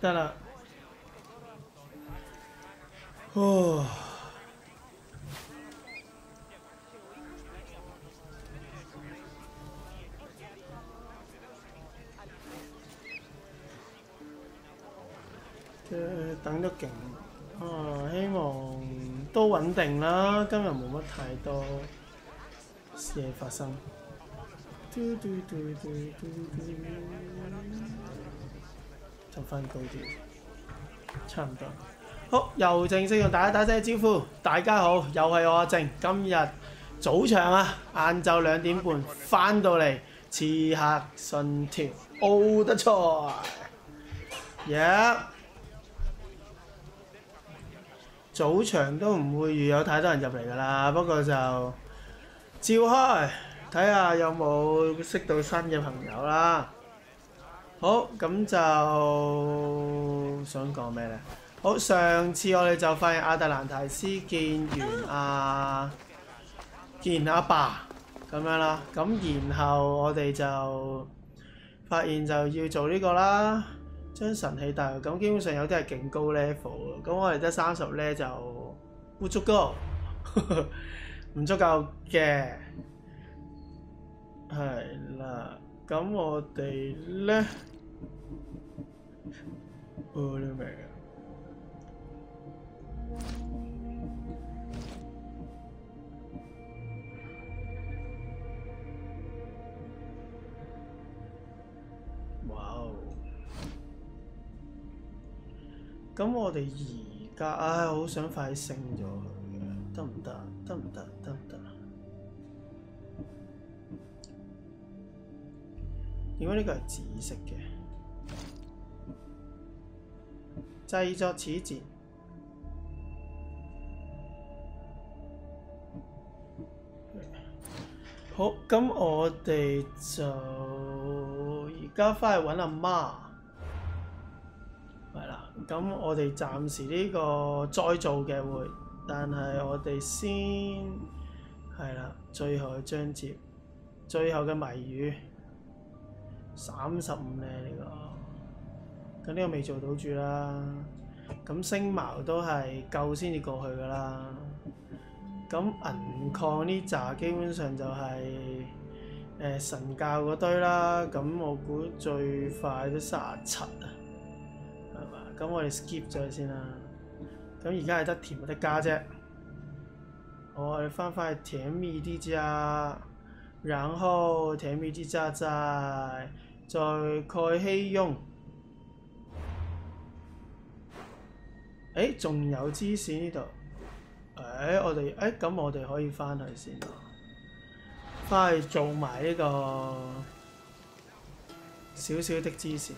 得啦。哦。等得勁希望都穩定啦。今日冇乜太多事發生。就翻高啲，差唔多。好，又正式同大家打聲招呼，大家好，又係我阿正。今日早場啊，晏晝2點半翻到嚟刺客信條奧德賽。早場都唔會預有太多人入嚟㗎啦，不過就照開，睇下有冇識到新嘅朋友啦。好，咁就想講咩咧？好，上次我哋就發現亞特蘭提斯見完阿爸咁樣啦，咁然後我哋就發現就要做呢個啦，將神器帶入。咁基本上有啲係勁高 level， 咁我哋得30咧就唔足夠，唔足夠嘅，係啦。咁我哋咧。呢咩嘅？哇哦！咁我哋而家好想快升咗佢嘅，得唔得？得唔得？得唔得？點解呢個係紫色嘅？製作此戰，好，咁我哋就而家翻去揾阿媽，係啦。咁我哋暫時呢個再做嘅會，但係我哋先係啦，最後嘅章節，最後嘅謎語35咧呢個。咁呢個未做到住啦，咁星矛都係夠先至過去㗎啦。咁銀礦呢扎基本上就係、神教嗰堆啦。咁我估最快都37啊，係嘛？咁我哋 skip 咗先啦。咁而家係得甜冇得加啫。我哋翻去甜蜜啲加，然後甜蜜啲加再開希用。仲有芝士呢度，咁我哋可以翻去先咯，翻去做埋呢個少少的芝士。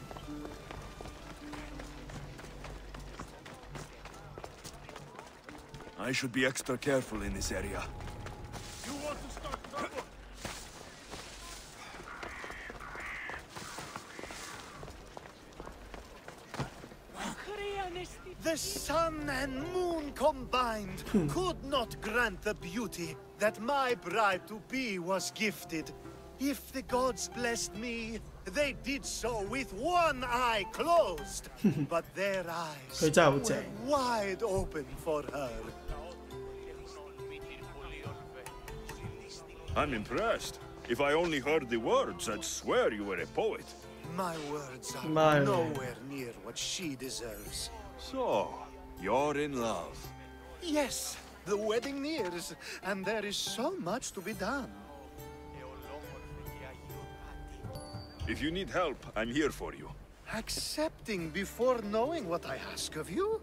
I should be extra careful in this area. The sun and moon combined could not grant the beauty that my bride-to-be was gifted. If the gods blessed me, they did so with one eye closed, but their eyes were wide open for her. I'm impressed. If I only heard the words, I'd swear you were a poet. My words are nowhere near what she deserves. So, you're in love. Yes, the wedding nears, and there is so much to be done. If you need help, I'm here for you. Accepting before knowing what I ask of you?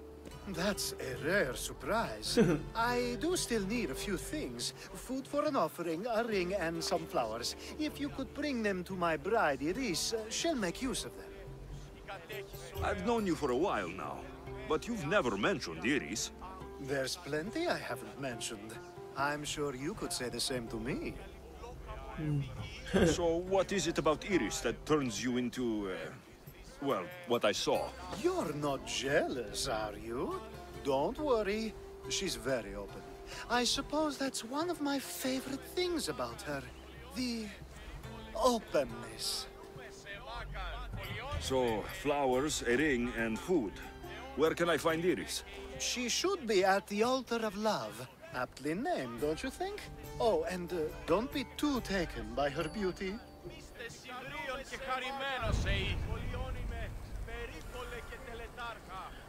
That's a rare surprise. I do still need a few things. Food for an offering, a ring, and some flowers. If you could bring them to my bride, Iris, she'll make use of them. I've known you for a while now, but you've never mentioned Iris. There's plenty I haven't mentioned. I'm sure you could say the same to me. So what is it about Iris that turns you into, well, what I saw? You're not jealous, are you? Don't worry. She's very open. I suppose that's one of my favorite things about her. The openness. So, flowers, a ring, and food. Where can I find Iris? She should be at the altar of love. Aptly named, don't you think? Oh, and don't be too taken by her beauty.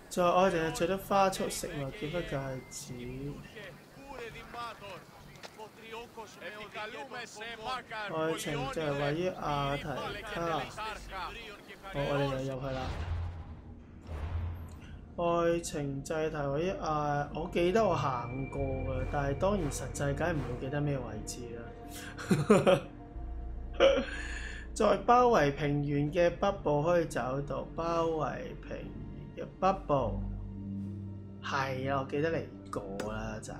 在愛定係取得花束食物結婚戒指。愛情就係位於亞提卡。好，我哋就入去啦。愛情祭壇位於我記得我行過嘅，但係當然實際梗係唔會記得咩位置啦。在包圍平原嘅北部可以找到包圍平原嘅北部，係啊，我記得嚟過啦，就係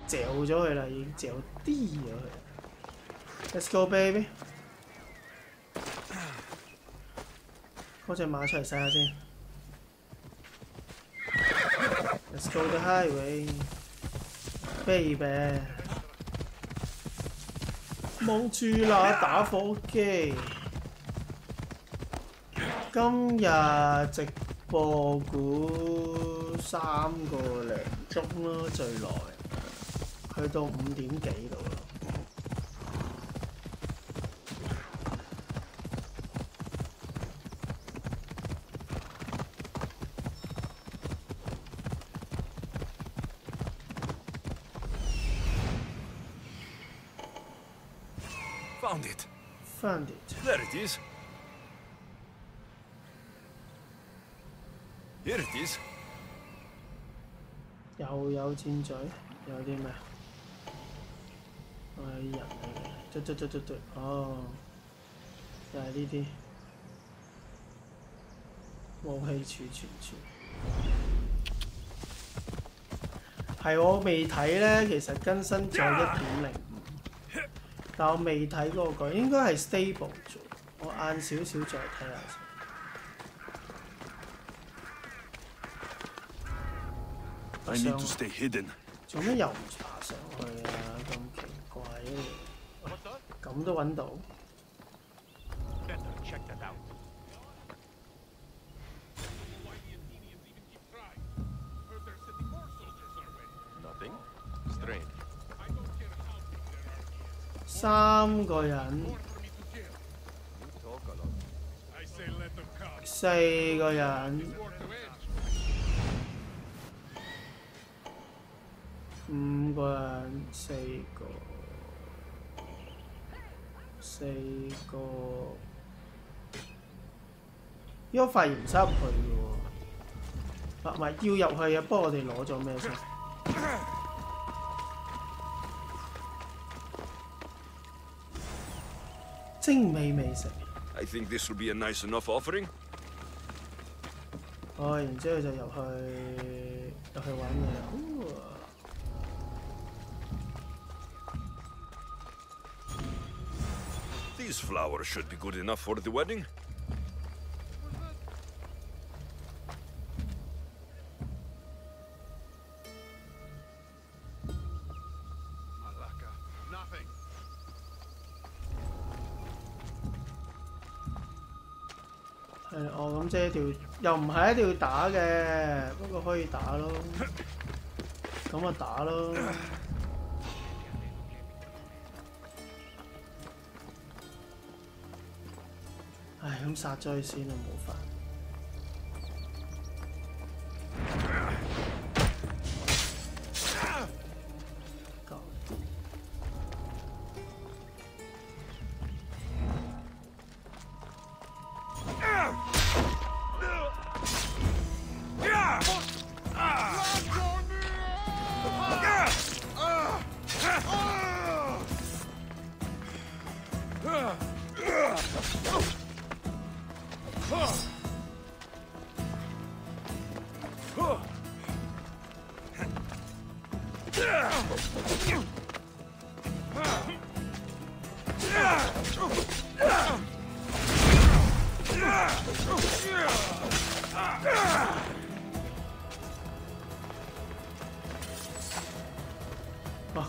嚼咗佢啦，已經嚼啲咗佢。Let's go baby！ 嗰隻馬出嚟洗下先。Let's go the highway, baby。望住那打火機。今日直播估3個零鐘啦，最耐，去到5點幾度啦。Found it. Found it. There it is. Here it is. 又有箭嘴，有啲咩？人嚟嘅，對，哦，就係呢啲武器儲存處。係我未睇咧，其實更新咗1.05，但我未睇嗰個應該係 stable 咗，我晏少少再睇下先。I need to stay hidden. 做咩又唔爬上去啊？咁奇怪嘅，咁都揾到。3個人，4個人，5個人，4個，呢個發現唔使入去嘅喎，唔係要入去嘅，不過我哋攞咗咩先？精美美食。I think this will be a nice enough offering. 然之後就入去玩嘢。These flowers should be good enough for the wedding. Nothing. 係咁即係條又唔係一定要打嘅，不過可以打咯。咁就打咯。唉，咁殺咗佢先啦，冇法。哇！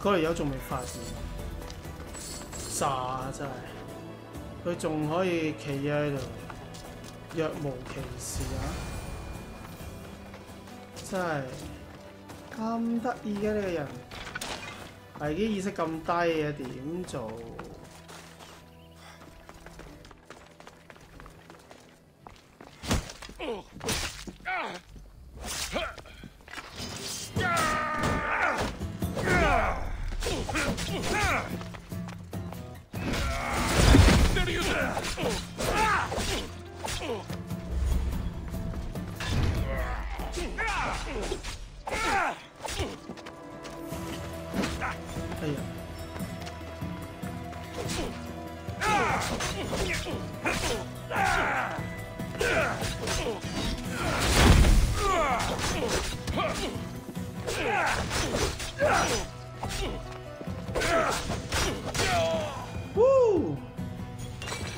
嗰條友仲未發現，傻啊真係，佢仲可以企喺度，若無其事啊！真係咁得意嘅呢個人，危機意識咁低嘅點做？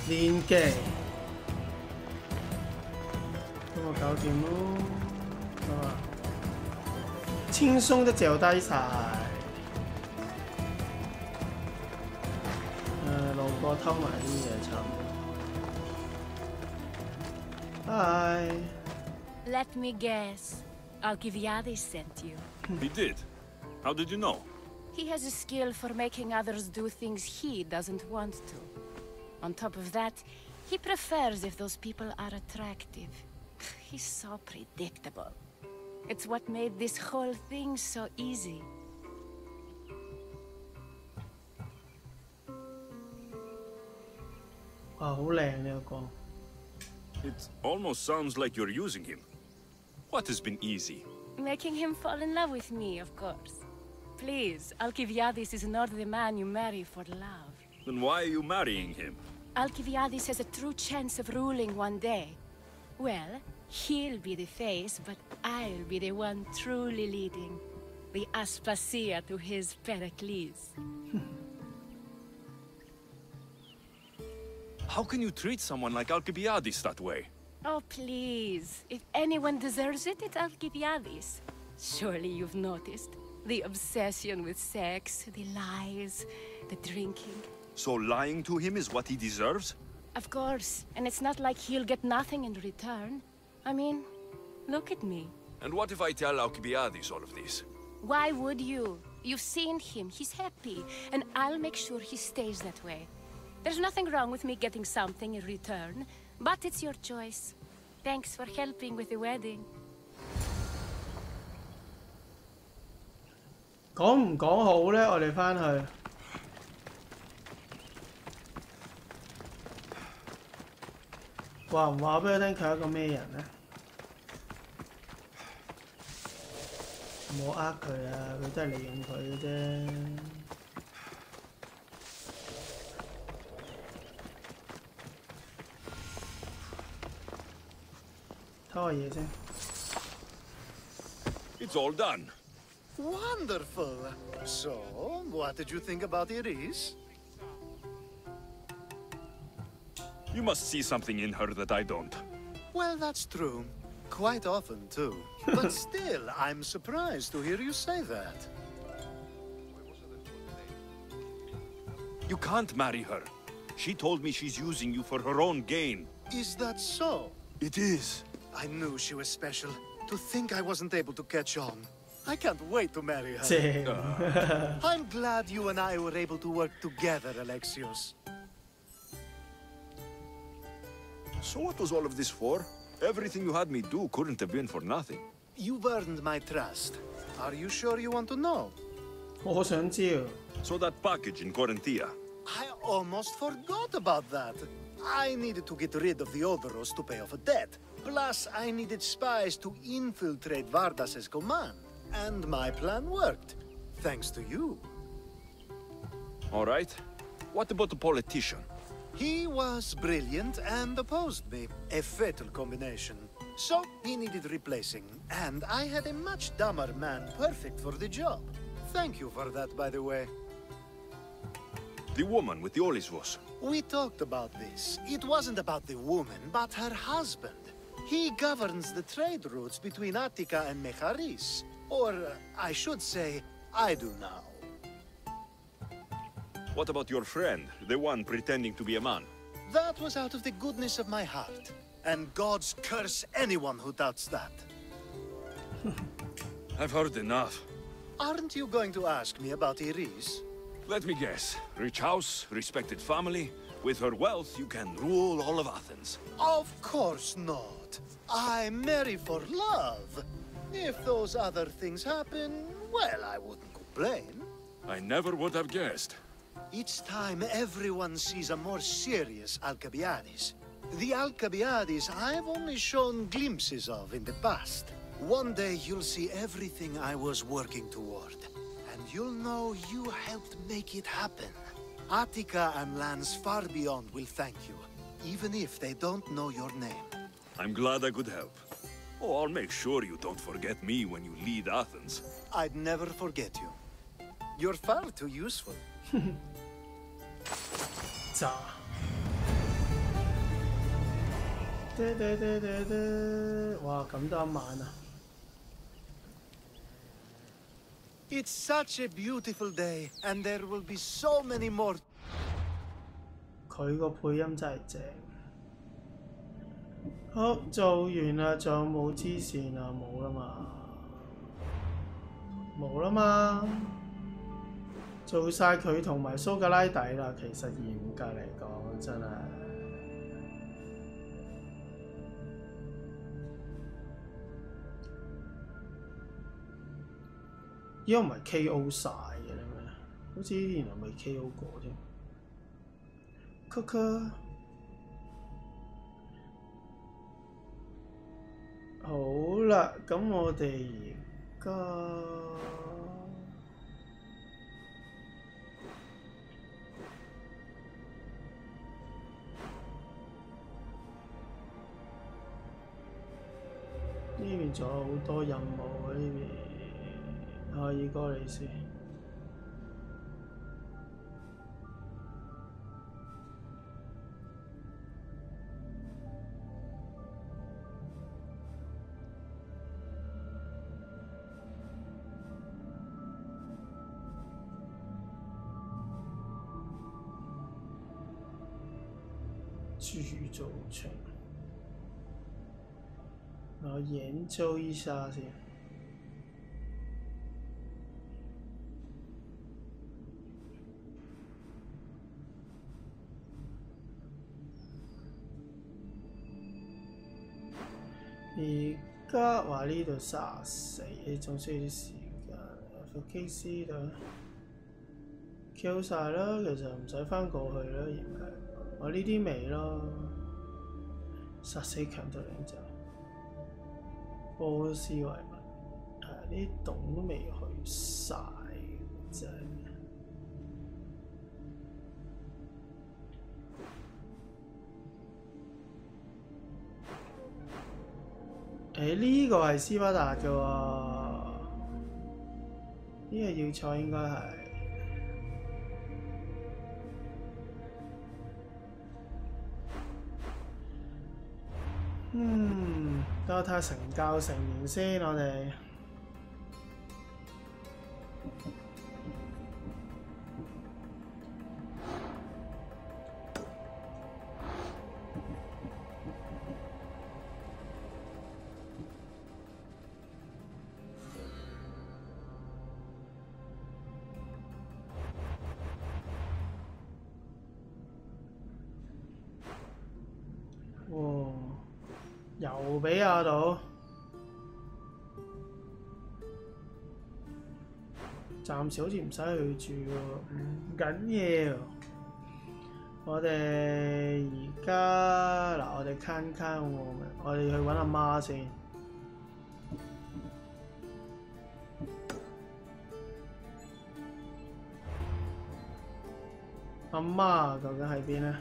練技，幫我搞掂咯，啊，輕鬆的掉低晒。路過偷埋啲嘢差唔多。Hi. Let me guess. Alcibiades sent you. He did. How did you know? He has a skill for making others do things he doesn't want to. On top of that, he prefers if those people are attractive. He's so predictable. It's what made this whole thing so easy. It almost sounds like you're using him. What has been easy? Making him fall in love with me, of course. Please, Alcibiades is not the man you marry for love. Then why are you marrying him? Alcibiades has a true chance of ruling one day. Well, he'll be the face, but I'll be the one truly leading. The Aspasia to his Pericles. How can you treat someone like Alcibiades that way? Oh, please. If anyone deserves it, it's Alcibiades. Surely you've noticed. The obsession with sex, the lies, the drinking. So lying to him is what he deserves? Of course. And it's not like he'll get nothing in return. I mean, look at me. And what if I tell Alcibiades all of this? Why would you? You've seen him. He's happy. And I'll make sure he stays that way. There's nothing wrong with me getting something in return. But it's your choice. Thanks for helping with the wedding. 講唔講好呢？我哋返去。話唔話俾佢聽佢係一個咩人呢？唔好呃佢啊！佢都係利用佢嘅啫。偷下嘢先。It's all done. Wonderful. So, what did you think about Iris? You must see something in her that I don't. Well, that's true. Quite often, too. But still, I'm surprised to hear you say that. You can't marry her. She told me she's using you for her own gain. Is that so? It is. I knew she was special. To think I wasn't able to catch on. I can't wait to marry her. I'm glad you and I were able to work together, Alexios. So what was all of this for? Everything you had me do couldn't have been for nothing. You've earned my trust. Are you sure you want to know? 我想知。 So that package in Corinthia. I almost forgot about that. I needed to get rid of the Odoros to pay off a debt. Plus, I needed spies to infiltrate Vardas's command. And my plan worked. Thanks to you. All right. What about the politician? He was brilliant and opposed me. A fatal combination. So he needed replacing, and I had a much dumber man perfect for the job. Thank you for that, by the way. The woman with the Olisvos. We talked about this. It wasn't about the woman, but her husband. He governs the trade routes between Attica and Mecharis. Or, I should say, I do now. What about your friend, the one pretending to be a man? That was out of the goodness of my heart. And gods curse anyone who doubts that. I've heard enough. Aren't you going to ask me about Iris? Let me guess. Rich house, respected family. With her wealth, you can rule all of Athens. Of course not. I marry for love. If those other things happen, well, I wouldn't complain. I never would have guessed. Each time everyone sees a more serious Alcibiades. The Alcibiades I've only shown glimpses of in the past. One day you'll see everything I was working toward. And you'll know you helped make it happen. Attica and lands far beyond will thank you, even if they don't know your name. I'm glad I could help. Oh, I'll make sure you don't forget me when you lead Athens. I'd never forget you. You're far too useful. 咋？哇，咁多晚啊！ It's such a beautiful day, and there will be so many more. 佢個配音真係正。好，做完啦，仲有冇支線啊？冇啦嘛，冇啦嘛。做晒佢同埋蘇格拉底啦，其實嚴格嚟講真係。依家唔係 K.O. 晒嘅咧咩？好似原來未 K.O. 過添。Coco 好啦，咁我哋而家呢邊仲有好多任務啊！呢邊。 阿爾哥里斯，剧组群，然后研究一下先。 而家話呢度34，仲需要啲時間。FKC 度 Q 晒啦，其實唔使翻過去啦，而家我呢啲未咯。殺死強盜領袖，波斯維文，呢棟都未去晒，真係。 呢個係斯巴達嘅喎，呢個要塞應該係。等我睇下成教成員先，我哋。又俾亞到，暫時好似唔使去住喎，唔緊要。我哋而家嗱，我哋看看我哋去揾阿媽先。阿媽究竟喺邊呢？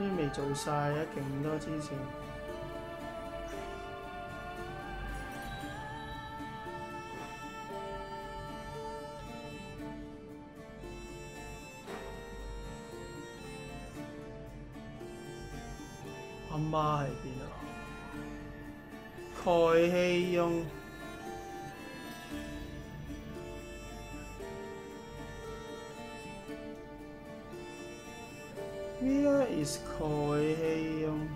啲未做晒啊，勁多支線。阿媽喺邊啊？蓋希雍。Where is 蓋希雍？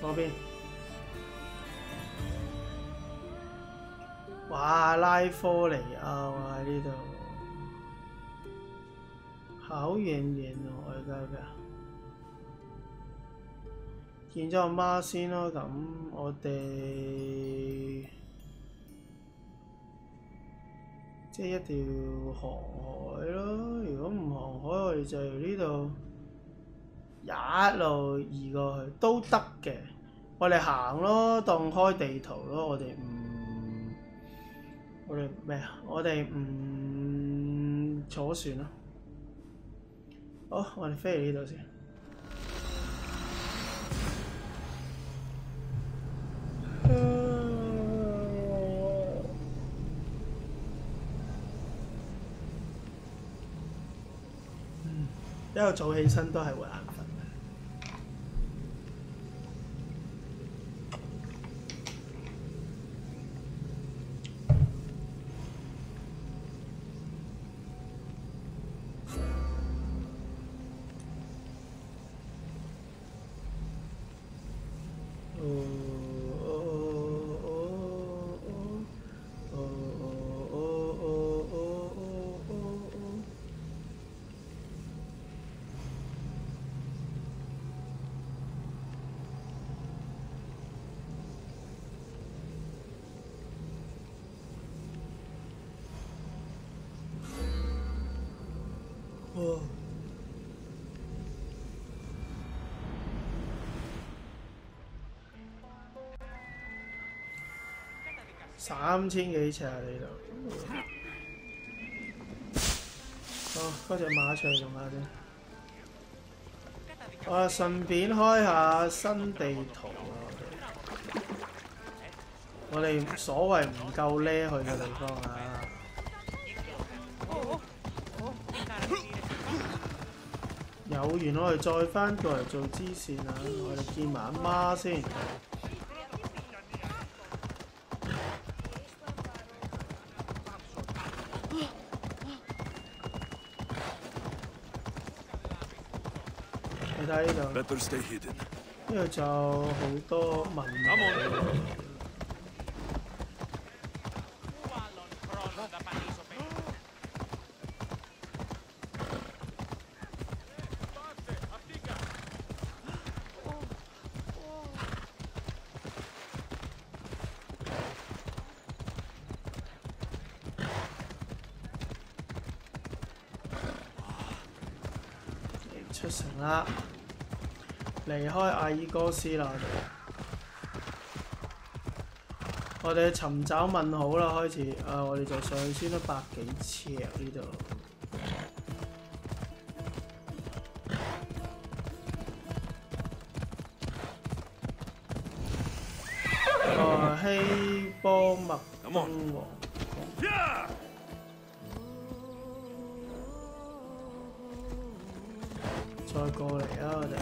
嗰邊。哇！拉科尼亞喎喺呢度，好遠喎而家嘅。見咗阿媽先咯，咁我哋。即係一條航海咯，如果唔航海，我哋就由呢度一路移過去都得嘅。我哋行咯，當開地圖咯。我哋咩啊？我哋唔坐船咯。好，我哋飛嚟呢度先。一路早起身都係會眼瞓。3000幾尺啊！呢度。好，嗰隻馬出嚟用下先。我順便開下新地圖啊！我哋所謂唔夠叻去嘅地方啊！有緣我哋再翻過嚟做支線啊！我哋見埋阿媽先。你睇呢度，呢度就好多文物。出城啦！離開阿爾戈斯啦，我哋尋找問號啦，開始我哋就上去先啦，100幾尺呢度。希波麥登王。再過嚟啊！我哋。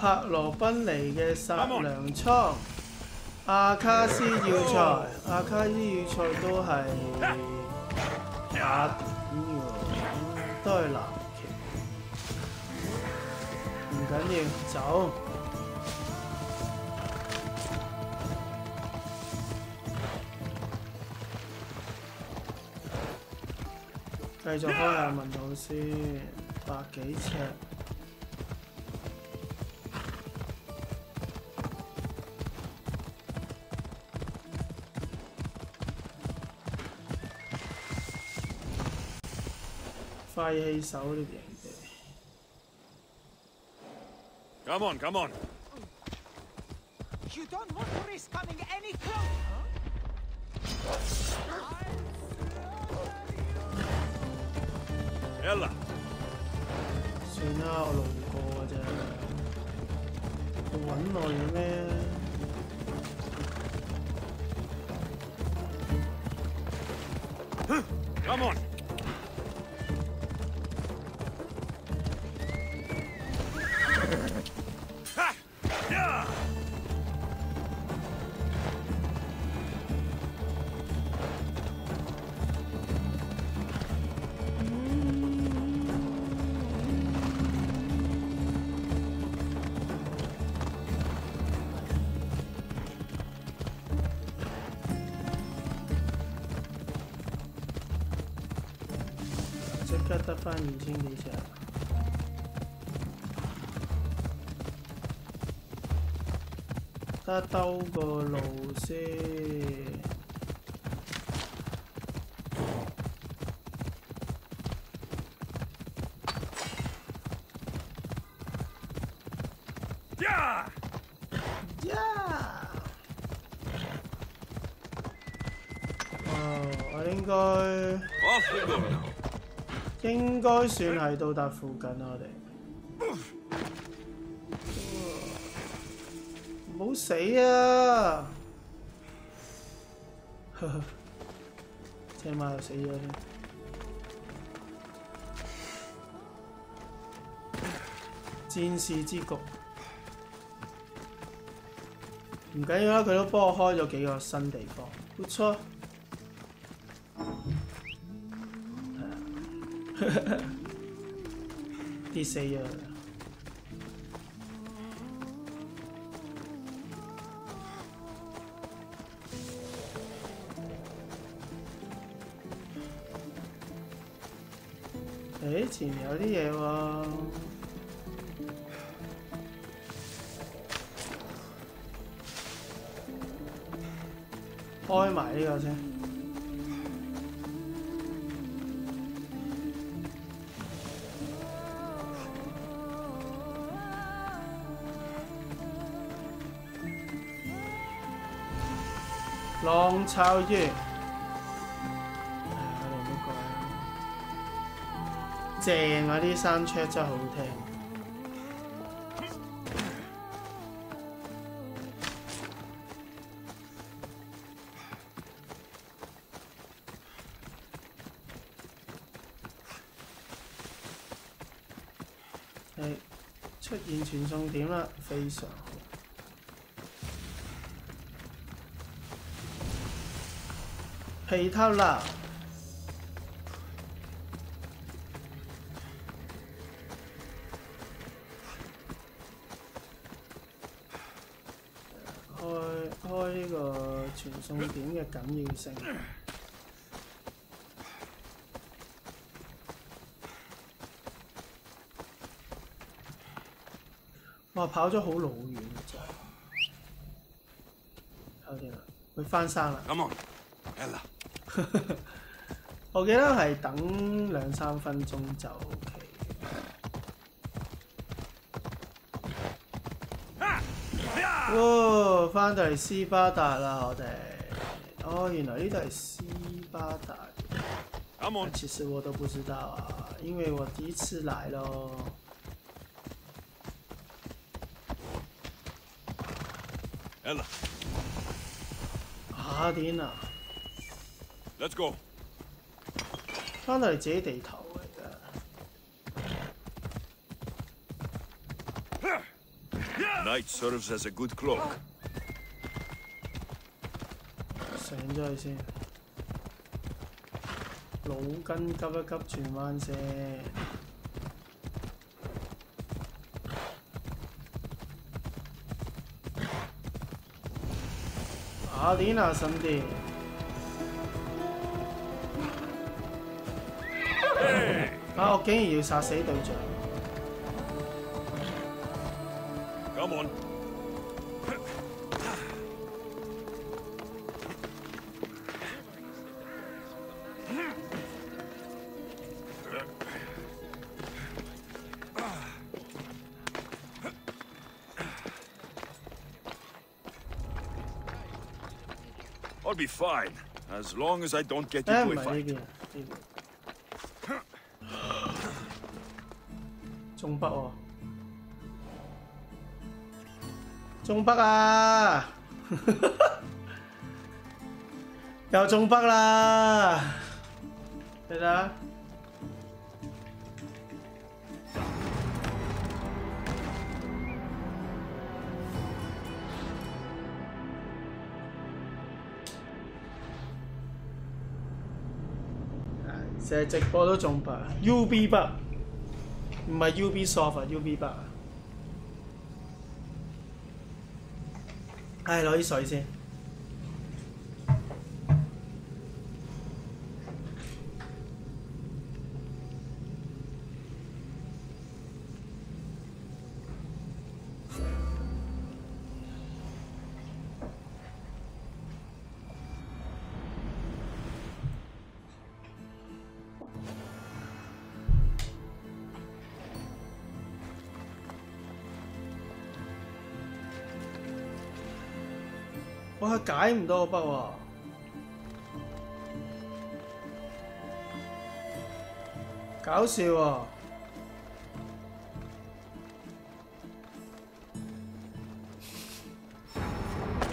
帕羅賓尼嘅殺糧倉。阿卡斯要塞，阿卡斯要塞都係雅典喎，都係南極。唔緊要，走。繼續開下問號先，100幾尺。快氣手呢邊嘅。Come on, come on. You don't want to risk coming any closer? Ella. 算啦，我路過嘅啫，要揾我嘅咩？ Come on. Ha! Yeah! 即刻得返2000幾隻。 得兜個路先。呀！呀！哦，我Off we go now. 應該算係到達附近啦，我哋。 唔好死啊！呵呵，隻馬又死咗添。戰士之局唔緊要啦，佢都幫我開咗幾個新地方，唔錯。跌死咗。 誒，前面有啲嘢喎，開埋呢個先。浪潮月。 正啊！啲山雀真係好聽。係出現傳送點啦，非常好。皮塔啦！ 開呢個傳送點嘅緊要性。哇！跑咗好老遠咋，搞掂啦，佢翻生啦。Come on, Ella. 我記得係等2、3分鐘就 OK。 哇！翻到嚟斯巴達啦，我哋。哦，原來呢度係斯巴達。其實我都不知道啊，因為我第一次來咯。Ella。啊！點啊 Let's go。翻到嚟自己地頭嚟㗎。 Night serves as a good cloak. 上咗去先，腦筋急一急轉彎先。阿典娜神殿。啊！我竟然要殺死隊長。 Come on. I'll be fine, as long as I don't get 誒 into 唔 a 係 fight. 呢邊啊，中北喎，中北啊！又中北啦！你睇下。成日直播都中北 ，UB 北，唔係 Ubisoft 啊 ，UB 北啊。唉，攞啲水先。我係解唔到個筆喎，搞笑喎！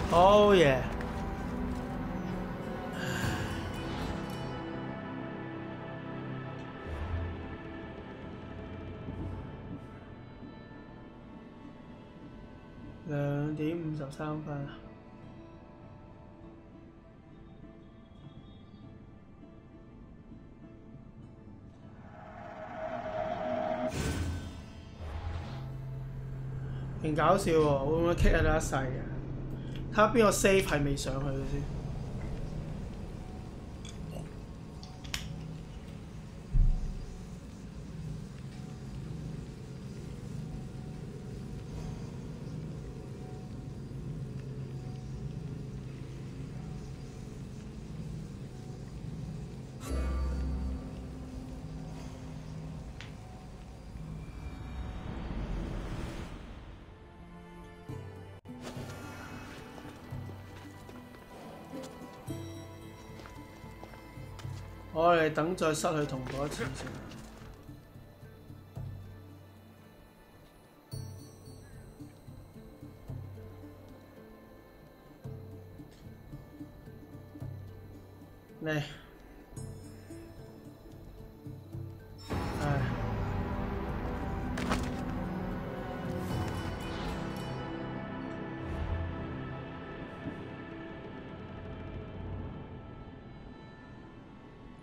好嘢！2:53。勁搞笑喎，會唔會 kick 得一世嘅？睇下邊個 save 係未上去嘅先。我哋等再失去同步一次先。嚟，唉，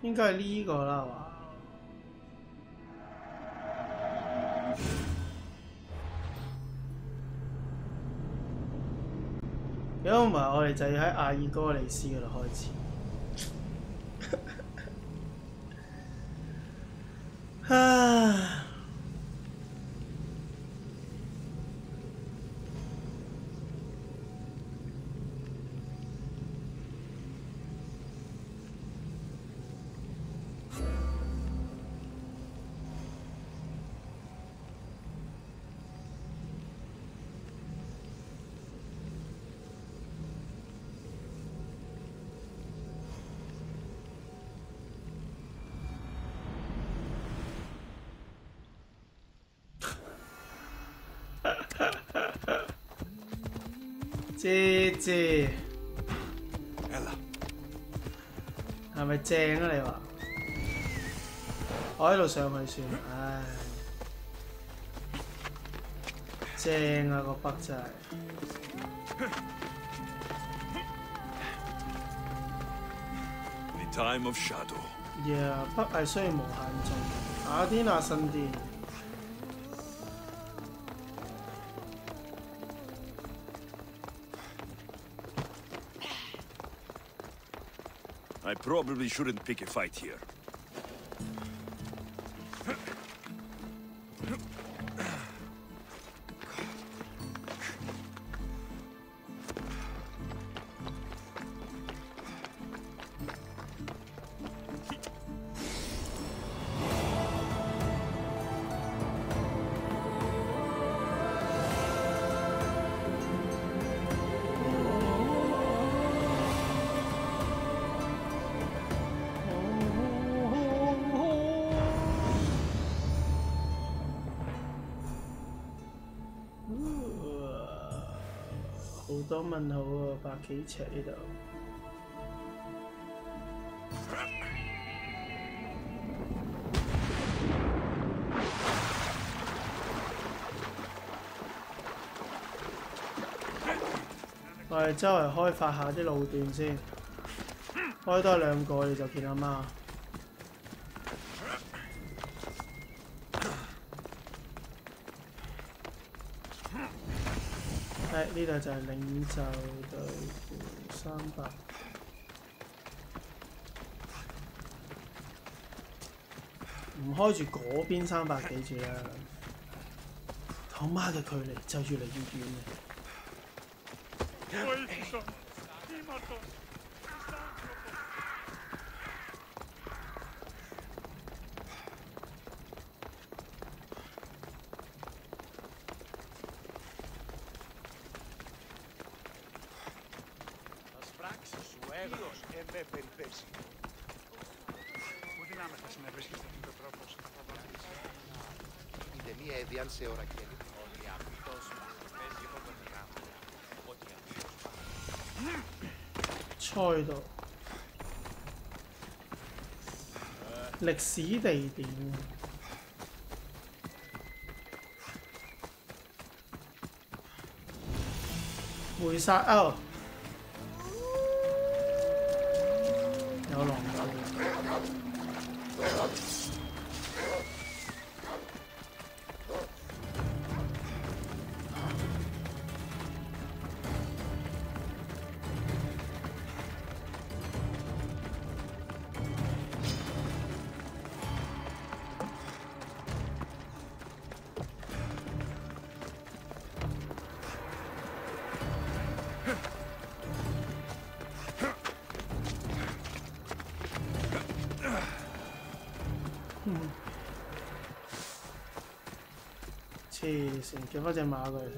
應該係呢個啦，係嘛？如果唔係，我哋就要喺阿爾哥里斯嗰度開始。啊！知係咪正啊？你話我喺度上去算，唉，正啊個北真係。The time of shadow. Yeah， 北係雖然無限中，雅典娜神殿。I probably shouldn't pick a fight here. 好多問號喎，百幾尺呢度。我哋周圍開發下啲路段先，開多2個你就見阿媽。呢度就係領袖隊300。唔開住嗰邊300幾住啦，同媽嘅距離就越嚟越遠嘅。Η ταινία έδιαν σε ώρα και猜到歷史地點，回殺歐有狼狗。黐線，叫翻隻馬過嚟先。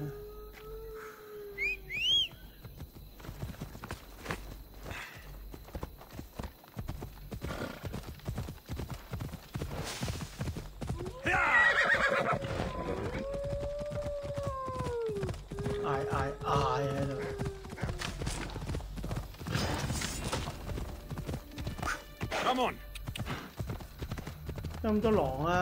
嗌喺度。Come on！ 有咁多狼啊！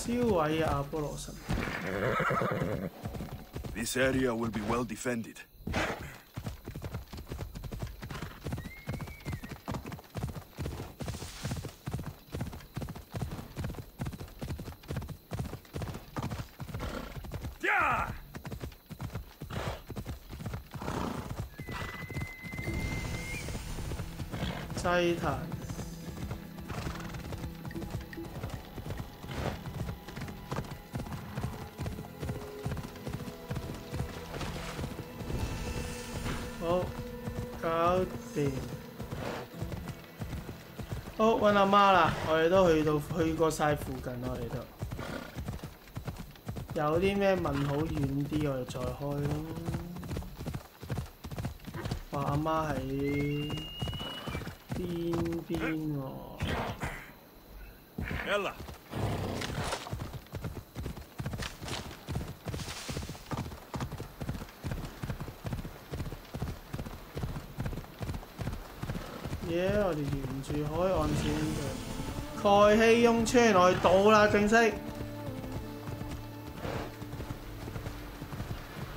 燒毀阿波羅神。This area will be well defended. Yeah! 祭壇。好，搞掂。好，揾阿媽啦！我哋都去過晒附近，我哋都有啲咩問好遠啲，我哋再開咯。話阿媽喺邊喎 Ella！ 我哋沿住海岸線嘅蓋希雍村，我哋到啦，正式。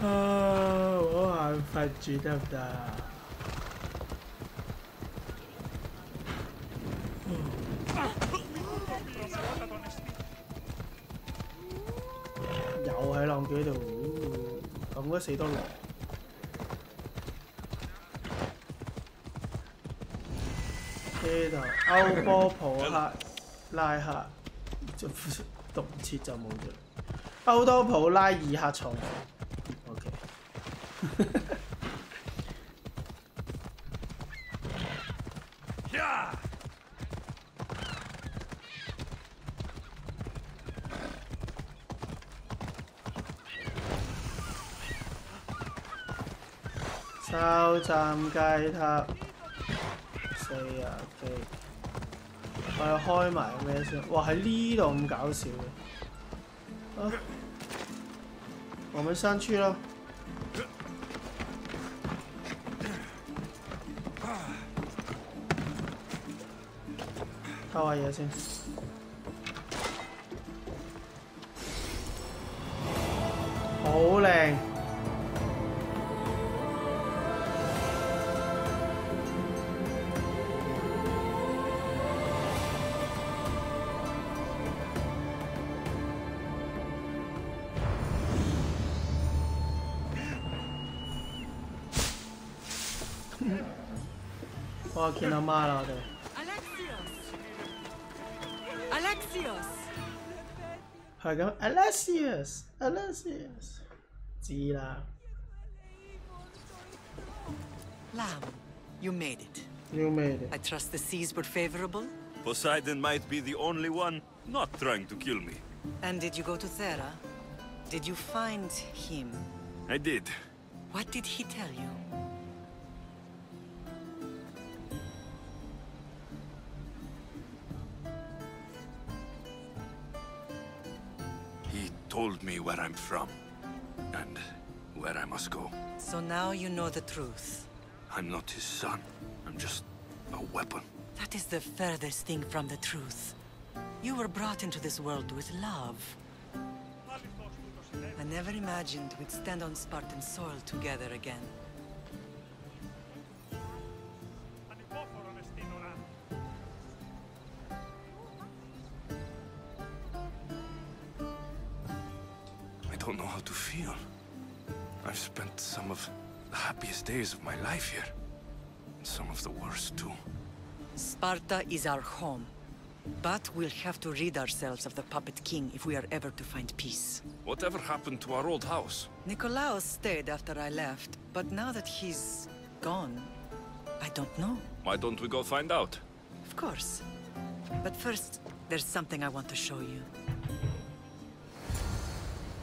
我眼瞓住得唔得？又喺浪幾度，咁鬼死多狼。呢度歐波普克拉克，讀唔切就冇咗。歐多普拉爾克重 ，OK 抄站階塔40K， 我哋開埋咩先？哇！喺呢度咁搞笑嘅，啊！我們上去咯。偷下嘢先。好靚。哇！見阿媽啦，我哋。Alexios！ 係咁 ，Alexios，知啦。Lamb, you made it. You made it. I trust the seas were favorable. Poseidon might be the only one not trying to kill me. And did you go to Thera? Did you find him? I did. What did he tell you? He told me where I'm from and where I must go. So now you know the truth. I'm not his son. I'm just a weapon. That is the furthest thing from the truth. You were brought into this world with love. I never imagined we'd stand on Spartan soil together again. I don't know how to feel. I've spent some of the happiest days of my life here. And some of the worst, too. Sparta is our home. But we'll have to rid ourselves of the Puppet King if we are ever to find peace. Whatever happened to our old house? Nikolaos stayed after I left, but now that he's gone, I don't know. Why don't we go find out? Of course. But first, there's something I want to show you.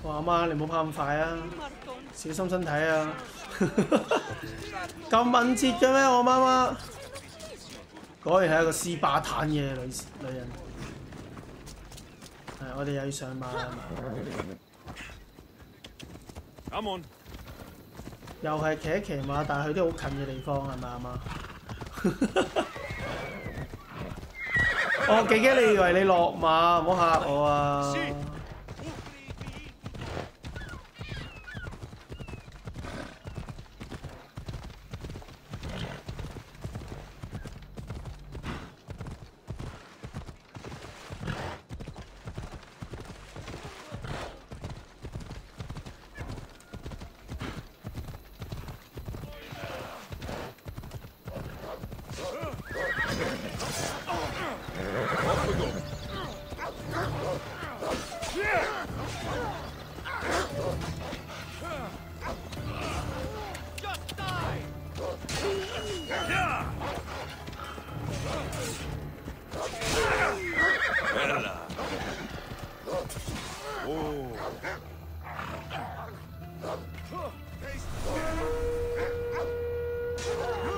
哇！阿媽，你唔好跑咁快啊，小心身體啊！咁敏捷嘅咩？我媽媽果然係一個斯巴坦嘅女人。係，我哋又要上馬啦。Come on. 又係騎馬，但係去啲好近嘅地方，係咪阿媽？我幾驚你以為你落馬，唔好嚇我啊！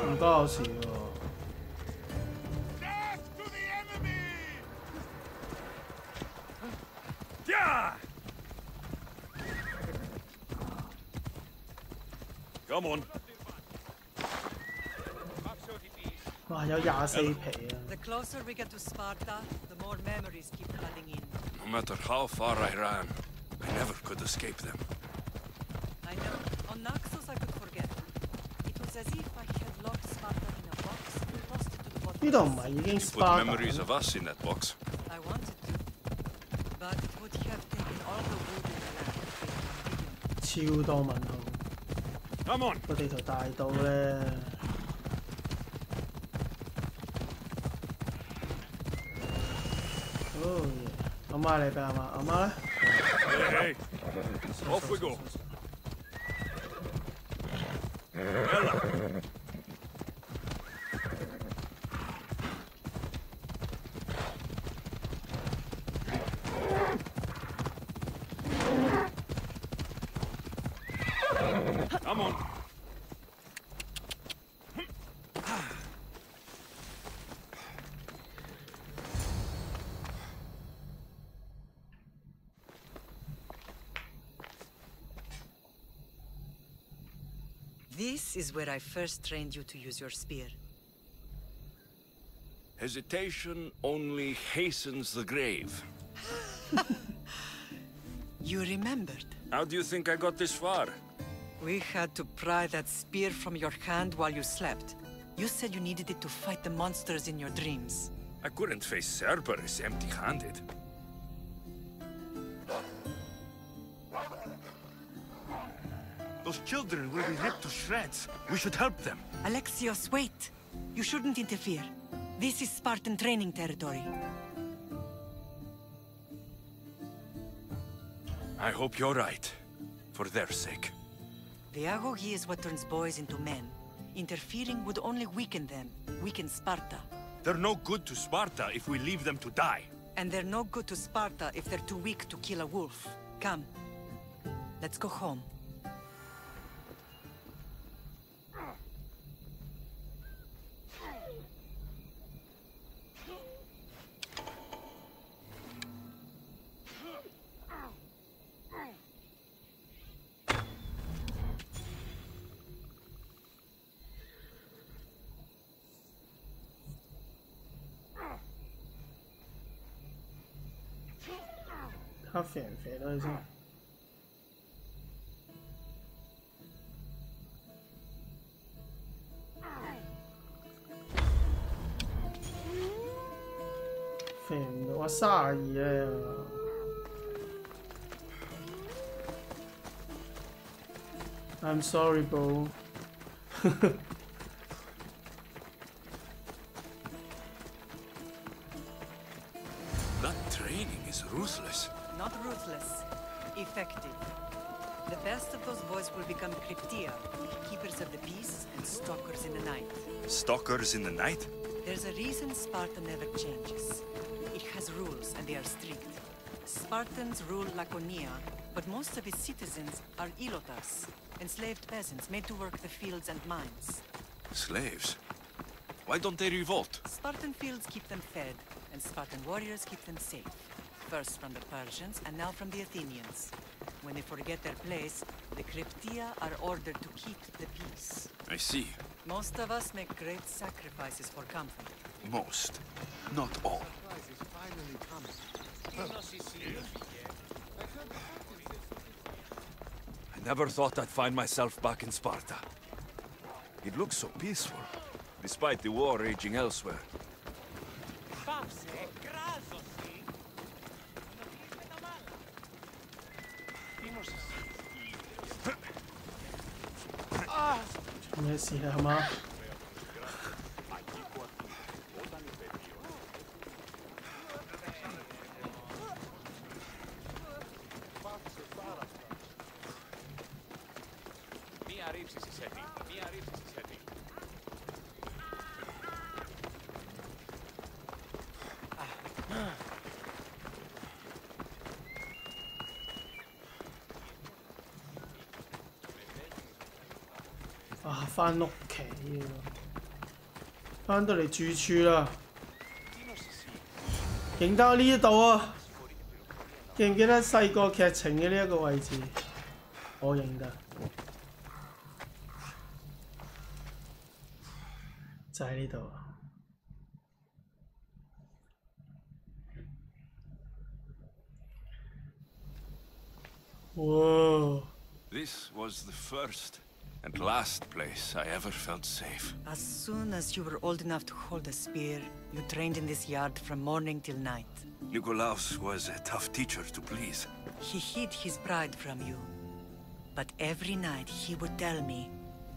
唔關我事喎。Come on. 哇！有24皮啊！ The closer we get to Sparta, the more memories keep flooding in. No matter how far I ran, I never could escape them. I know. On Naxos I could forget. It was as if I had locked Sparta in a box and tossed it to the bottom. 呢度唔係已經 Put Sparta memories of us in that box. I wanted to, but it would have taken all the wood in the land to create a 超多問號， Come on. 個地圖大到咧。哦，阿媽你俾阿媽，阿媽咧？ Hey, hey. Off we go. Ella. Come on. This is where I first trained you to use your spear. Hesitation only hastens the grave. You remembered. How do you think I got this far? We had to pry that spear from your hand while you slept. You said you needed it to fight the monsters in your dreams. I couldn't face Cerberus empty-handed. Those children will be ripped to shreds. We should help them. Alexios, wait! You shouldn't interfere. This is Spartan training territory. I hope you're right. For their sake. The agoge is what turns boys into men. Interfering would only weaken them, weaken Sparta. They're no good to Sparta if we leave them to die. And they're no good to Sparta if they're too weak to kill a wolf. Come. Let's go home. How fair though, isn't it? Fair唔到啊，32啊！ I'm sorry, bro. That training is ruthless. Not ruthless. Effective. The best of those boys will become Cryptia, keepers of the peace and stalkers in the night. Stalkers in the night? There's a reason Sparta never changes. It has rules, and they are strict. Spartans rule Laconia, but most of its citizens are ilotas, enslaved peasants made to work the fields and mines. Slaves? Why don't they revolt? Spartan fields keep them fed, and Spartan warriors keep them safe. First from the Persians, and now from the Athenians. When they forget their place, the Cryptia are ordered to keep the peace. I see. Most of us make great sacrifices for comfort. Most. Not all. I never thought I'd find myself back in Sparta. It looks so peaceful, despite the war raging elsewhere.咩事啊，係嘛？ 啊！翻屋企喎，翻到嚟住處啦，認得呢一度啊！記唔記得細個劇情嘅呢一個位置？我認得，就喺呢度。哇！ This was the first and last place I ever felt safe. As soon as you were old enough to hold a spear, you trained in this yard from morning till night. Nikolaos was a tough teacher to please. He hid his pride from you. But every night he would tell me,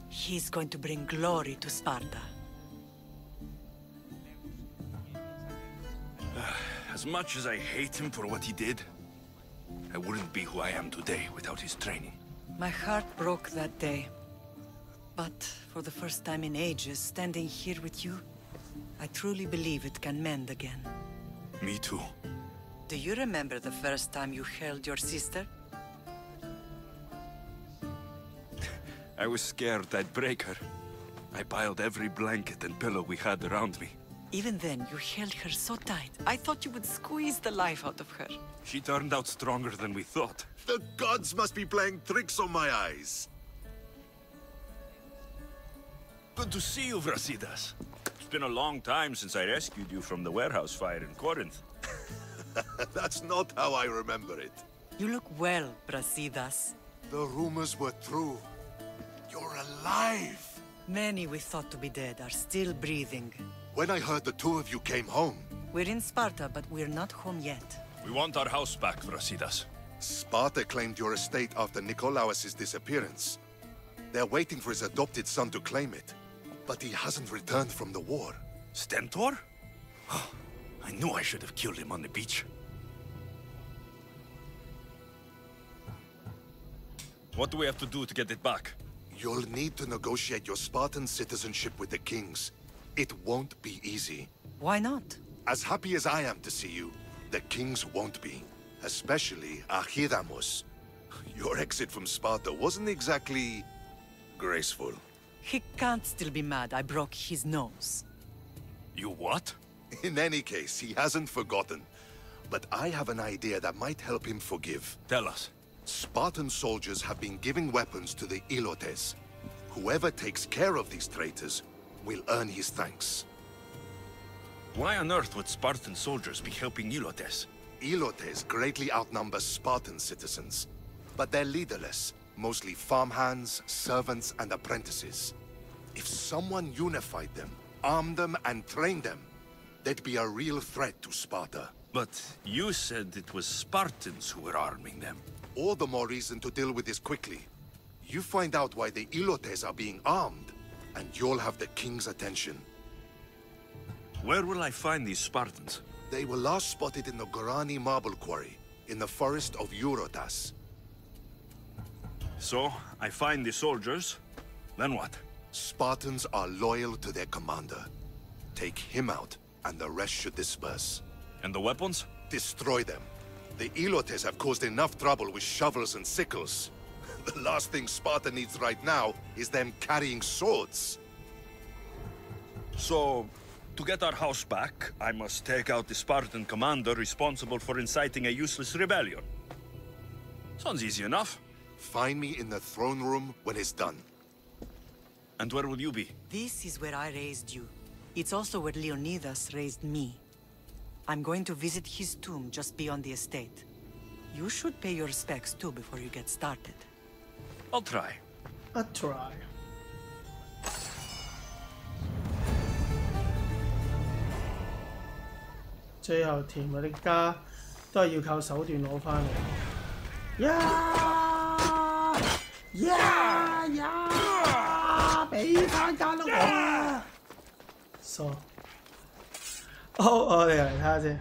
he's going to bring glory to Sparta. As much as I hate him for what he did, I wouldn't be who I am today without his training. My heart broke that day. But for the first time in ages, standing here with you, I truly believe it can mend again. Me too. Do you remember the first time you held your sister? I was scared I'd break her. I piled every blanket and pillow we had around me. Even then, you held her so tight. I thought you would squeeze the life out of her. She turned out stronger than we thought. The gods must be playing tricks on my eyes. Good to see you, Brasidas. It's been a long time since I rescued you from the warehouse fire in Corinth. That's not how I remember it. You look well, Brasidas. The rumors were true. You're alive! Many we thought to be dead are still breathing. When I heard the two of you came home, We're in Sparta, but we're not home yet. We want our house back, Brasidas. Sparta claimed your estate after Nikolaos' disappearance. They're waiting for his adopted son to claim it. But he hasn't returned from the war. Stentor? I knew I should have killed him on the beach. What do we have to do to get it back? You'll need to negotiate your Spartan citizenship with the kings. It won't be easy. Why not? As happy as I am to see you, the kings won't be. Especially Archidamos. Your exit from Sparta wasn't exactly graceful. He can't still be mad I broke his nose. You what? In any case, he hasn't forgotten. But I have an idea that might help him forgive. Tell us. Spartan soldiers have been giving weapons to the Ilotes. Whoever takes care of these traitors will earn his thanks. Why on earth would Spartan soldiers be helping Ilotes? Ilotes greatly outnumber Spartan citizens, but they're leaderless, mostly farmhands, servants, and apprentices. If someone unified them, armed them, and trained them, they'd be a real threat to Sparta. But you said it was Spartans who were arming them. All the more reason to deal with this quickly. You find out why the Ilotes are being armed, and you'll have the king's attention. Where will I find these Spartans? They were last spotted in the Gorani marble quarry, in the forest of Eurotas. So, I find the soldiers, then what? Spartans are loyal to their commander. Take him out, and the rest should disperse. And the weapons? Destroy them. The Ilotes have caused enough trouble with shovels and sickles. The last thing Sparta needs right now is them carrying swords. So, to get our house back, I must take out the Spartan commander responsible for inciting a useless rebellion. Sounds easy enough. Find me in the throne room when it's done. And where will you be? This is where I raised you. It's also where Leonidas raised me. I'm going to visit his tomb just beyond the estate. You should pay your respects too before you get started. I'll try. A try。最後填嗰啲家都係要靠手段攞翻嚟。俾翻間屋我。傻。好，我哋嚟睇下先。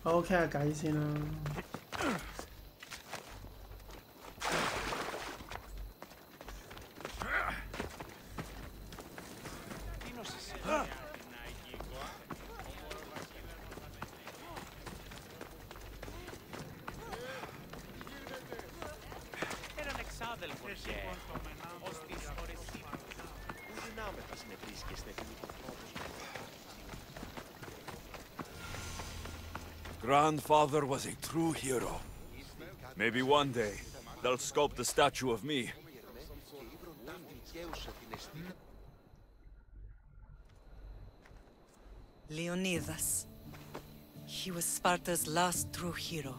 好，傾下偈先啦。Grandfather was a true hero. Maybe one day, they'll sculpt a statue of me. Leonidas. He was Sparta's last true hero.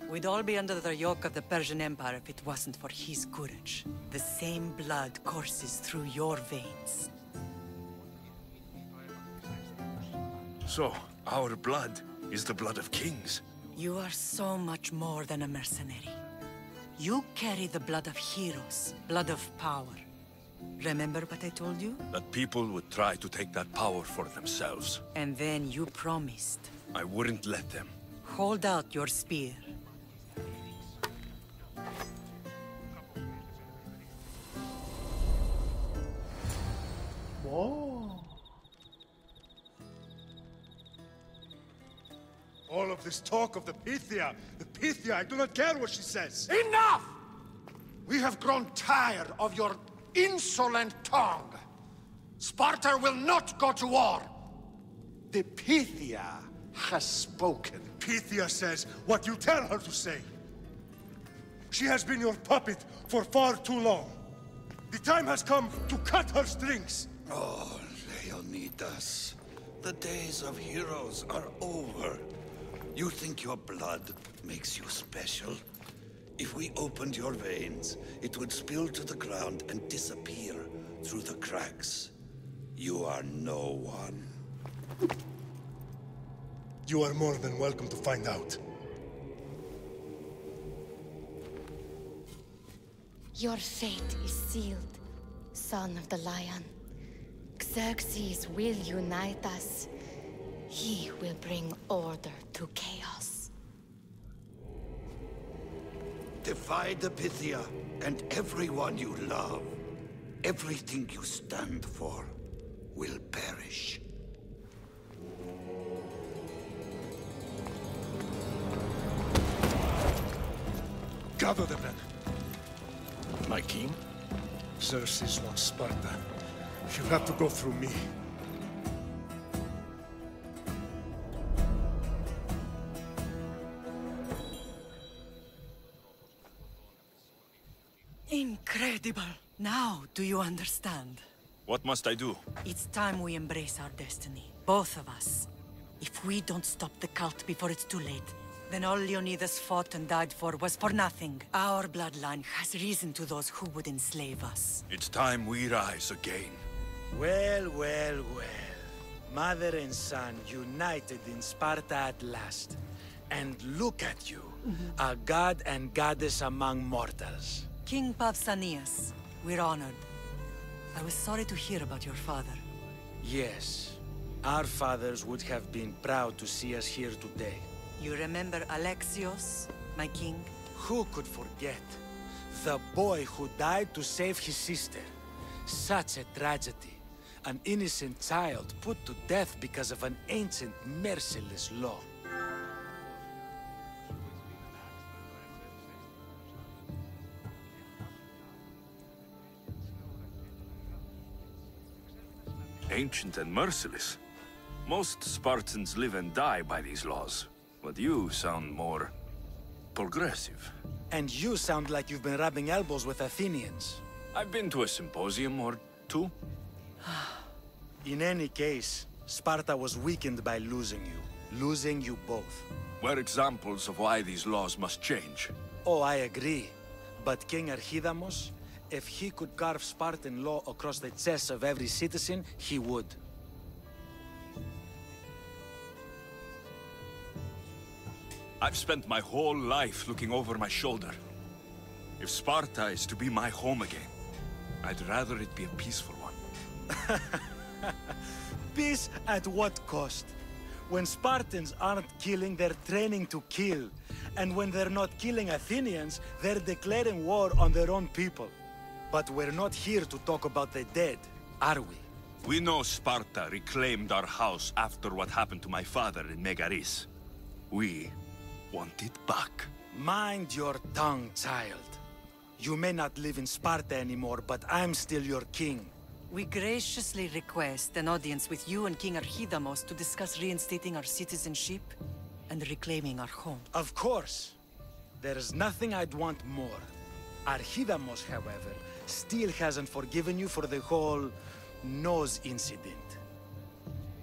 We'd all be under the yoke of the Persian Empire if it wasn't for his courage. The same blood courses through your veins. So, our blood is the blood of kings. You are so much more than a mercenary. You carry the blood of heroes, blood of power. Remember what I told you? That people would try to take that power for themselves. And then you promised. I wouldn't let them. Hold out your spear. 哇！ All of this talk of the Pythia, I do not care what she says. Enough! We have grown tired of your insolent tongue. Sparta will not go to war. The Pythia has spoken. Pythia says what you tell her to say. She has been your puppet for far too long. The time has come to cut her strings. Oh, Leonidas, the days of heroes are over. You think your blood makes you special? If we opened your veins, it would spill to the ground and disappear through the cracks. You are no one. You are more than welcome to find out. Your fate is sealed, son of the lion. Xerxes will unite us. He will bring order to chaos. Defy the Pythia and everyone you love. Everything you stand for will perish. Gather the men. My king? Xerxes wants Sparta. She'll have to go through me. Incredible! Now, do you understand? What must I do? It's time we embrace our destiny. Both of us. If we don't stop the cult before it's too late, then all Leonidas fought and died for was for nothing. Our bloodline has risen to those who would enslave us. It's time we rise again. Well, well, well. Mother and son united in Sparta at last. And look at you, a god and goddess among mortals. King Pausanias, we're honored. I was sorry to hear about your father. Yes, our fathers would have been proud to see us here today. You remember Alexios, my king? Who could forget? The boy who died to save his sister. Such a tragedy. An innocent child put to death because of an ancient, merciless law. Ancient and merciless. Most Spartans live and die by these laws. But you sound more progressive. And you sound like you've been rubbing elbows with Athenians. I've been to a symposium or two. In any case, Sparta was weakened by losing you. Losing you both. We're examples of why these laws must change. Oh, I agree. But King Archidamos, if he could carve Spartan law across the chests of every citizen, he would. I've spent my whole life looking over my shoulder. If Sparta is to be my home again, I'd rather it be a peaceful one. Peace at what cost? When Spartans aren't killing, they're training to kill. And when they're not killing Athenians, they're declaring war on their own people. But we're not here to talk about the dead, are we? We know Sparta reclaimed our house after what happened to my father in Megaris. We want it back. Mind your tongue, child. You may not live in Sparta anymore, but I'm still your king. We graciously request an audience with you and King Archidamos to discuss reinstating our citizenship and reclaiming our home. Of course. There's nothing I'd want more. Archidamos, however, still hasn't forgiven you for the whole nose incident.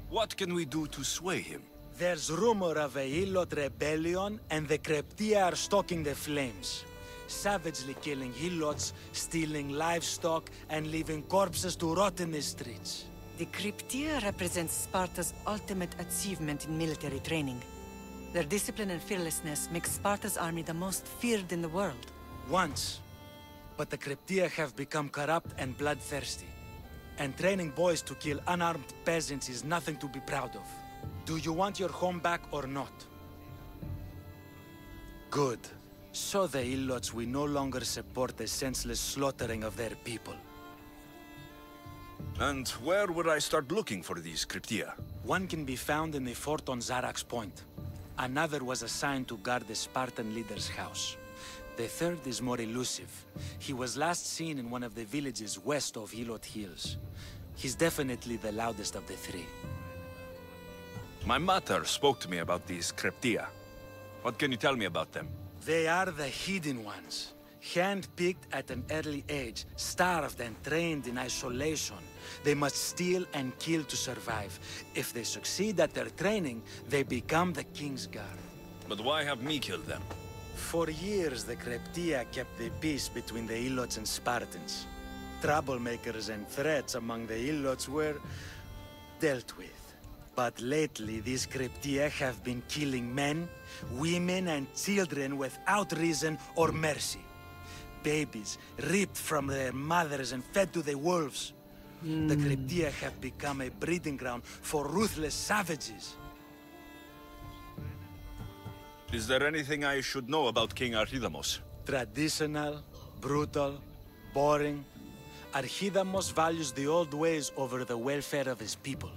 What can we do to sway him? There's rumor of a Hilot rebellion, and the Kryptia are stoking the flames. Savagely killing Hilots, stealing livestock, and leaving corpses to rot in the streets. The Kryptia represents Sparta's ultimate achievement in military training. Their discipline and fearlessness make Sparta's army the most feared in the world. Once. But the Kryptia have become corrupt and bloodthirsty. And training boys to kill unarmed peasants is nothing to be proud of. Do you want your home back or not? Good. So the Ilots will no longer support the senseless slaughtering of their people. And where would I start looking for these cryptia? One can be found in the fort on Zarak's Point. Another was assigned to guard the Spartan leader's house. The third is more elusive. He was last seen in one of the villages west of Hilot Hills. He's definitely the loudest of the three. My mater spoke to me about these cryptia. What can you tell me about them? They are the hidden ones. Hand-picked at an early age, starved and trained in isolation. They must steal and kill to survive. If they succeed at their training, they become the King's Guard. But why have me killed them? For years, the Cryptia kept the peace between the Ilots and Spartans. Troublemakers and threats among the Ilots were dealt with. But lately, these Cryptia have been killing men, women, and children without reason or mercy. Babies ripped from their mothers and fed to the wolves. The Cryptia have become a breeding ground for ruthless savages. Is there anything I should know about King Archidamos? Traditional, brutal, boring. Archidamos values the old ways over the welfare of his people.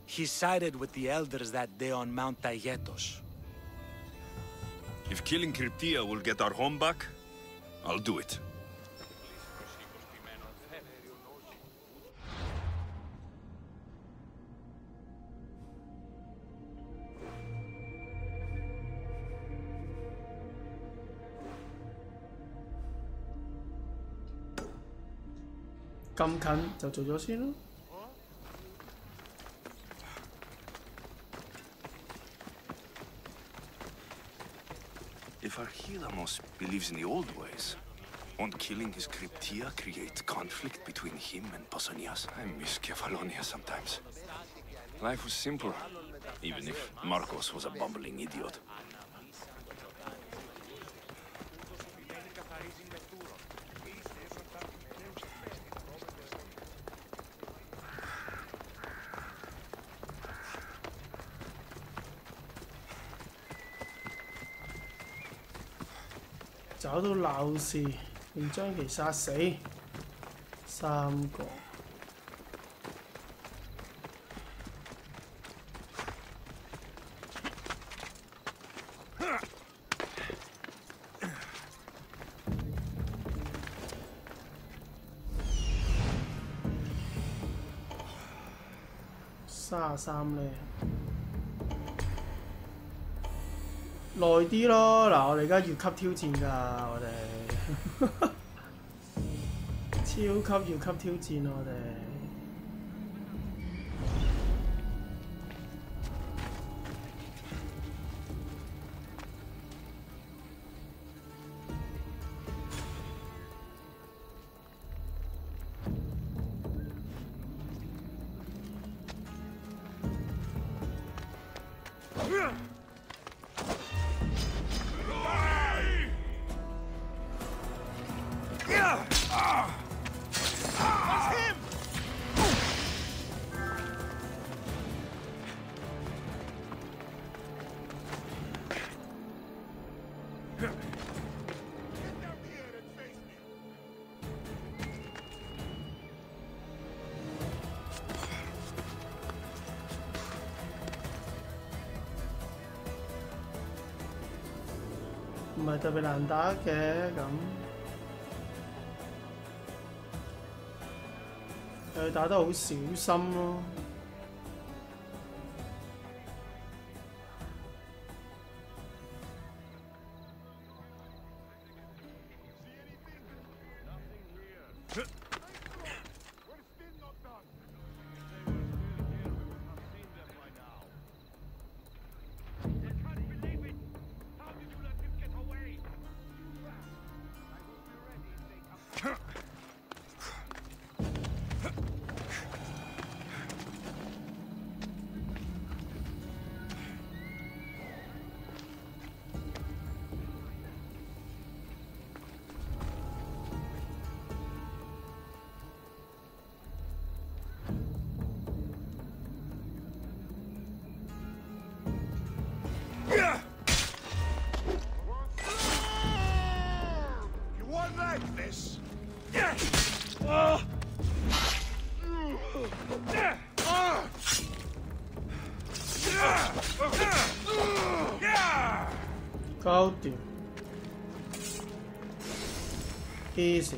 He sided with the elders that day on Mount Taygetos. If killing Cryptia will get our home back, I'll do it.咁近就做咗先咯。If Archidamos believes in the old ways, won't killing his Cryptia create conflict between him and Pausanias? I miss Kefalonia sometimes. Life was simple, even if Marcos was a bumbling idiot. 找到鬧事，並將其殺死。3個。33呢？耐啲咯，嗱，我哋而家越級挑戰㗎，我哋超級越級挑戰我哋。唔係特別難打嘅咁，佢打得好小心咯。搞掂 ，easy。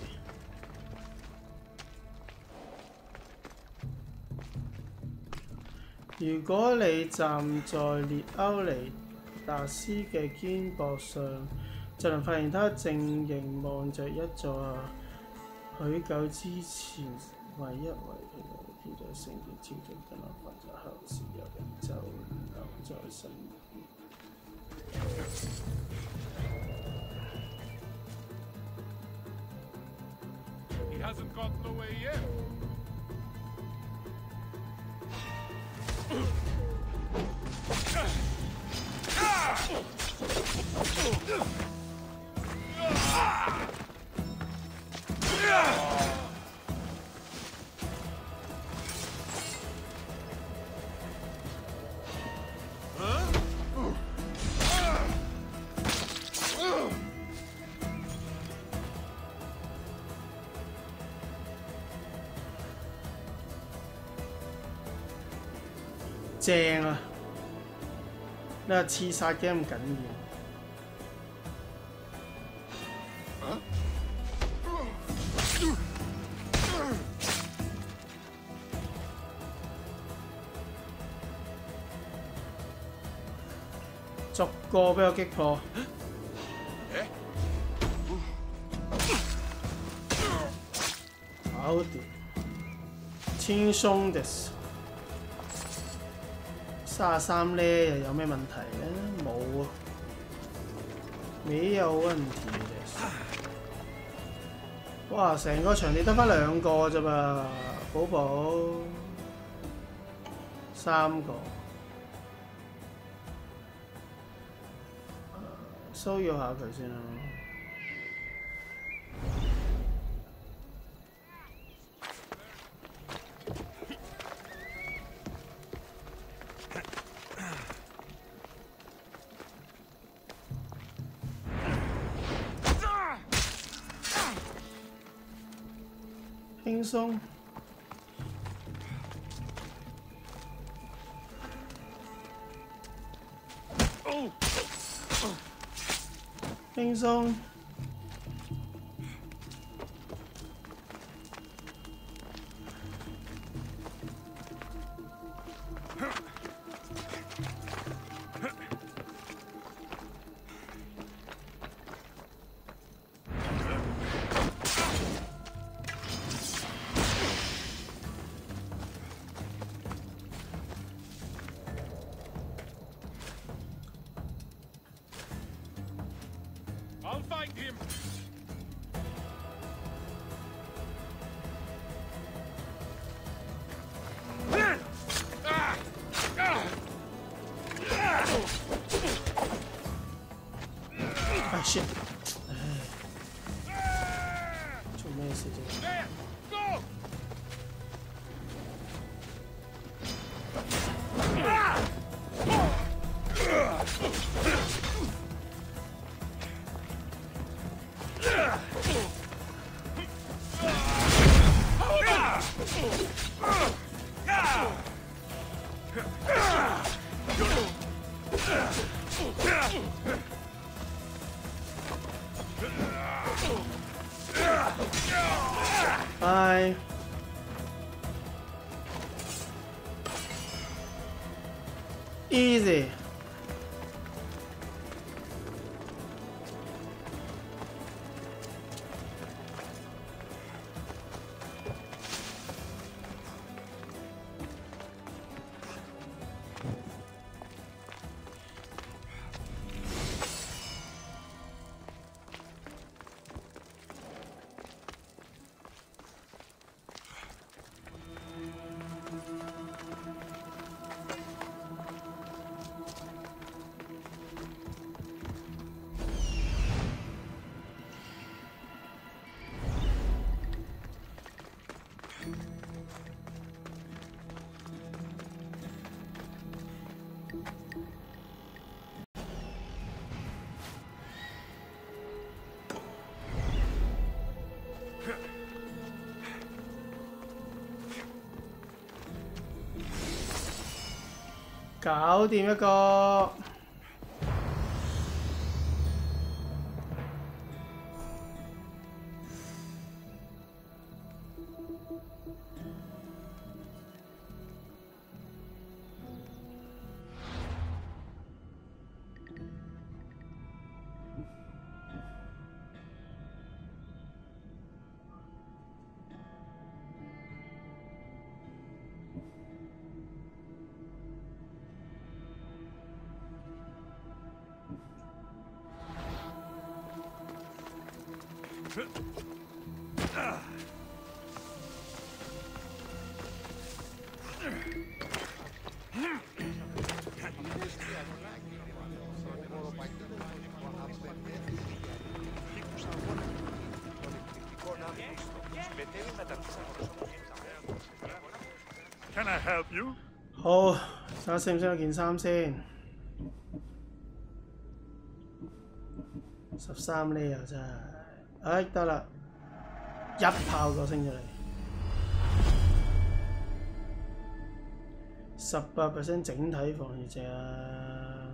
如果你站在列歐尼達斯嘅肩膊上，就能發現他正凝望着一座許久之前唯一遺棄嘅建築聖殿，朝着緊立發咗後時，有人就留在身邊。He hasn't gotten away yet.正啊！你話刺殺嘅咁緊要，逐個俾我擊破。搞掂，輕鬆です。33咧又有咩問題咧？冇啊，沒有問題嘅。哇！成個場地得返2個咋噃，寶寶3個，騷擾下佢先啦。輕鬆，輕鬆，I'll find him. Ah shit！ 做咩事啫？ Go! Bye。Easy。搞掂一個。Can I help you? 好，睇下識唔識得件衫先。13呢又真係，哎得啦，一炮過升咗嚟。18% 整體防禦值啊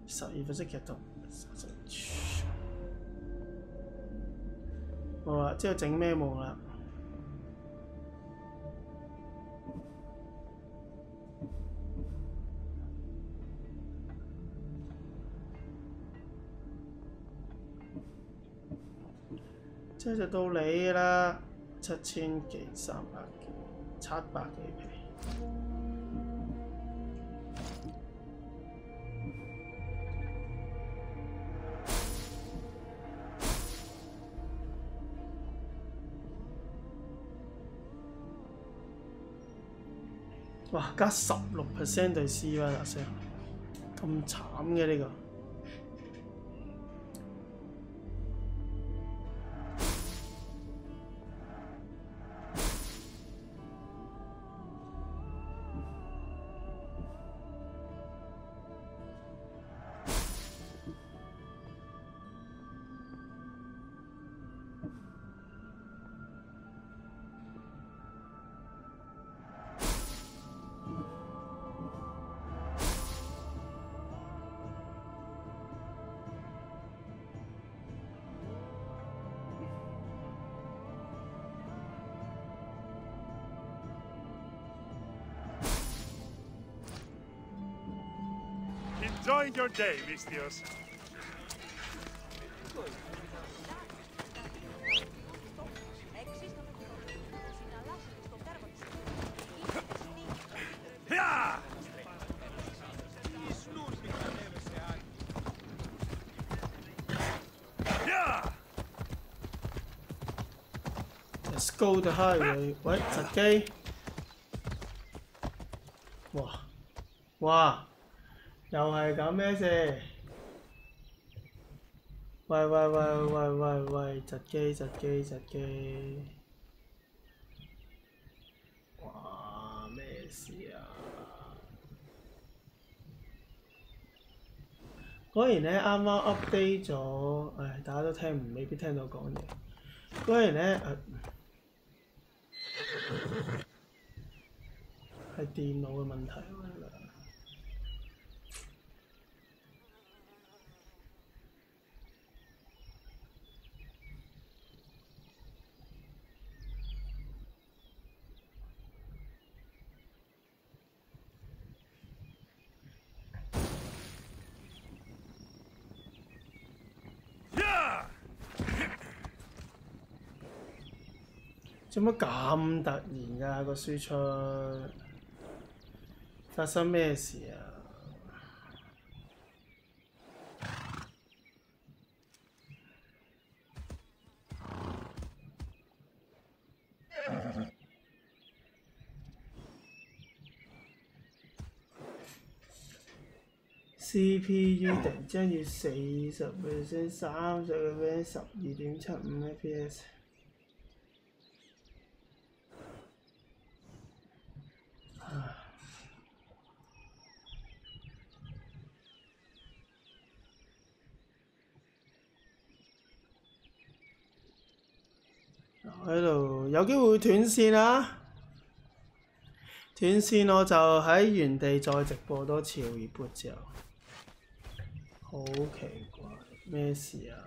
，12%劇毒。冇啦，之後整咩冇啦？之後就到你啦，7000幾、300幾、700幾皮。哇！加16% 對 C 啦，嗱聲咁慘嘅呢個。Enjoy your day, Mistios. Let's go the highway。喂，窒機。哇！哇！又係咁咩事？喂，窒機！哇！咩事啊？果然咧，啱啱 update 咗，大家都未必聽到講嘢。果然咧，係電腦嘅問題喎。做乜咁突然㗎個輸出？發生咩事啊？CPU 突然之間要40%、30%、12.75 FPS。喺度有機會斷線啊！斷線我就喺原地再直播多次 reboot 之後，好奇怪，咩事啊？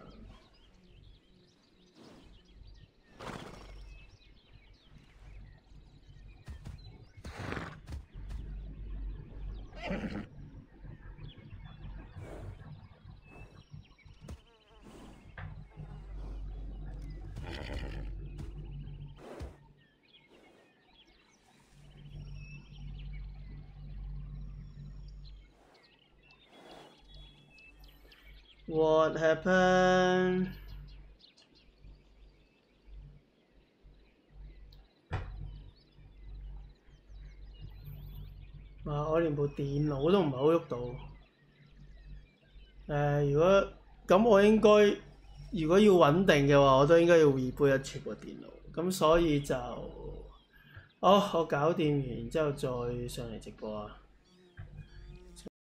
What happened？ 我連部電腦都唔係好喐到。如果咁我應該，如果要穩定嘅話，我都應該要 reboot 一次部電腦。咁所以就，我搞掂完之後再上嚟直播啊。